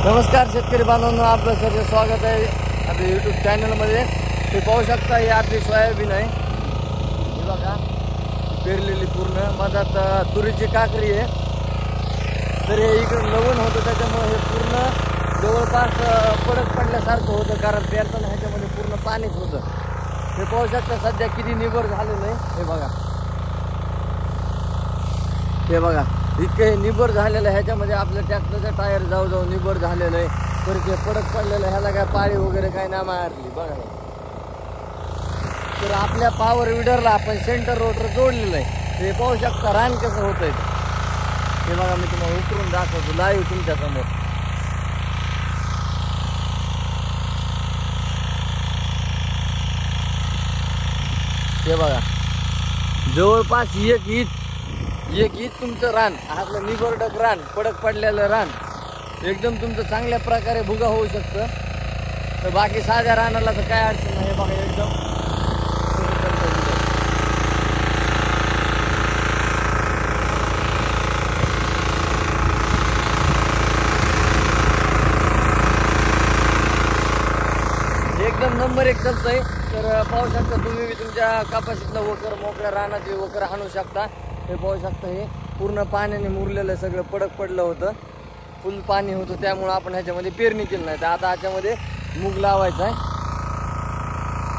नमस्कार शेतकरी बांधवांनो, आपलं सर्व स्वागत आहे आपल्या यूट्यूब चॅनलमध्ये। ते पाहू शकता ही आपली सोयाबीन आहे, हे बघा पेरलेली पूर्ण। मधात तुरीची काकरी आहे, तर हे इकडे लवण होतं त्याच्यामुळे हे पूर्ण जवळपास पडक पडल्यासारखं होतं, कारण पेरताना ह्याच्यामध्ये पूर्ण पाणीच होतं। हे पाहू शकता सध्या किती निबर झालेलं आहे, हे बघा हे बघा इतके निबर झालेलं आहे। ह्याच्यामध्ये आपल्या ट्रॅक्टरचं टायर जाऊ जाऊ निबर झालेलं आहे, तर ते पडक पडलेलं आहे, ह्याला काय पाळी वगैरे काय ना मारली बघा। तर आपल्या पॉवर विडरला आपण सेंटर रोटर जोडलेलं आहे, ते पाहू शकता रान कसं होतंय ते बघा। मी तुम्हाला उतरून दाखवतो लाईव्ह तुमच्या समोर। हे बघा जवळपास एक ईद तुमचं रान, आपलं निबरडक रान, पडक पडलेलं रान एकदम तुमचं चांगल्या प्रकारे भुगा होऊ शकतं। तर बाकी साध्या रानाला तर काय अडचण नाही, बघा एकदम एकदम नंबर एक चालतंय। तर पाहू शकता तुम्ही तुमच्या कपाशीतलं वकर, मोकळ्या रानाचे वकर आणू शकता। हे पाहू शकता हे पूर्ण पाण्याने मुरलेलं सगळं पडक पडलं होतं, फुल पाणी होतं, त्यामुळं आपण ह्याच्यामध्ये पेरणी केली नाही। तर आता ह्याच्यामध्ये मूग लावायचा आहे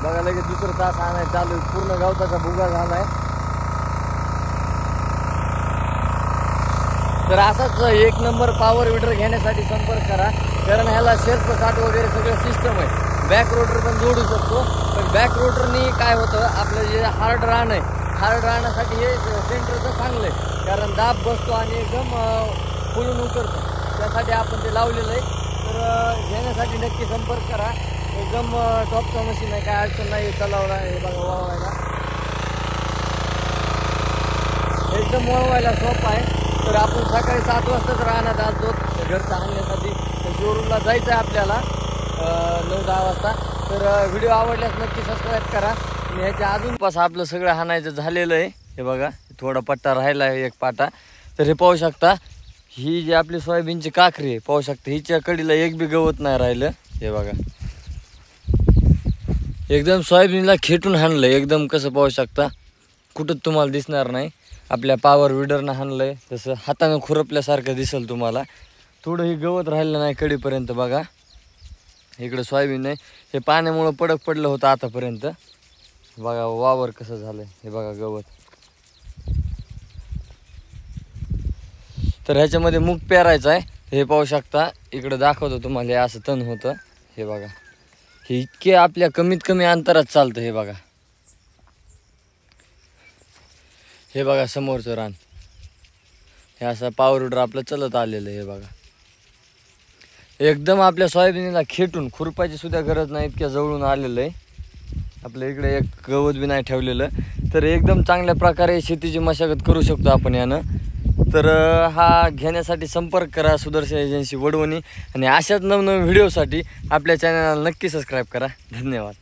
बघा। लगेच दुसरं तास आणायचं चालू, पूर्ण गवताचा भुगा झालाय। तर असाच एक नंबर पॉवर विडर घेण्यासाठी संपर्क करा, कारण ह्याला शेल्फ काट वगैरे सगळं सिस्टम आहे। बॅक रोटर पण जोडू शकतो, पण बॅक रोटरनी काय होतं, आपलं जे हार्ड रान आहे, हार्ड राहण्यासाठी हे सेंटरचं चांगलं आहे, कारण दाब बसतो आणि एकदम फुलून उतरतं, त्यासाठी आपण ते लावलेलं आहे। तर घेण्यासाठी नक्की संपर्क करा, एकदम टॉपचं मशीन आहे, काय अडचण नाही चालवला। हे बघा वळवायला एकदम वळवायला सोपं आहे। तर आपण सकाळी 7 वाजताच राहण्यात आलतो घरचं आणण्यासाठी, शोरूमला जायचं आहे आपल्याला 9-10 वाजता। तर व्हिडिओ आवडल्यास नक्की सबस्क्राईब करा। आणि ह्याच्या अजून पास आपलं सगळं हाणायचं झालेलं आहे, हे बघा थोडा पट्टा राहिला आहे, एक पाटा। तर हे पाहू शकता ही जी आपली सोयाबीनची काकरी आहे, पाहू शकता हिच्या कडीला एक बी गवत नाही राहिलं, हे बघा एकदम सोयाबीनला खेटून हाणलं एकदम, कसं पाहू शकता कुठं तुम्हाला दिसणार नाही, आपल्या पॉवर विडरनं हाणलंय तसं हातानं खुरपल्यासारखं दिसेल तुम्हाला। थोडंही गवत राहिलं नाही कडीपर्यंत बघा। इकडं सोयाबीन आहे, हे पाण्यामुळं पडक पडलं होतं आतापर्यंत बघा। वावर कसं झालंय हे बघा गवत। तर ह्याच्यामध्ये मूग पेरायचं आहे, हे पाहू शकता इकडं दाखवतो तुम्हाला, हे असं तण होतं, हे बघा हे इतके आपल्या कमीत कमी अंतरात चालतं, हे बघा हे बघा समोरचं रान, हे असं पॉवर विडर आपलं चलत आलेलं आहे, हे बघा एकदम आपल्या सोयाबीनला खेटून खुरपायची सुद्धा गरज नाही, इतक्या जवळून आलेलं आहे। आपल्या इकडे एक गवत बी नाही ठेवलेलं, तर एकदम चांगल्या प्रकारे शेतीची मशागत करू शकतो आपण यानं। तर हा घेण्यासाठी संपर्क करा सुदर्शन एजन्सी वडवणी, आणि अशाच नवनवीन व्हिडिओसाठी आपल्या चॅनलला नक्की सबस्क्राईब करा। धन्यवाद।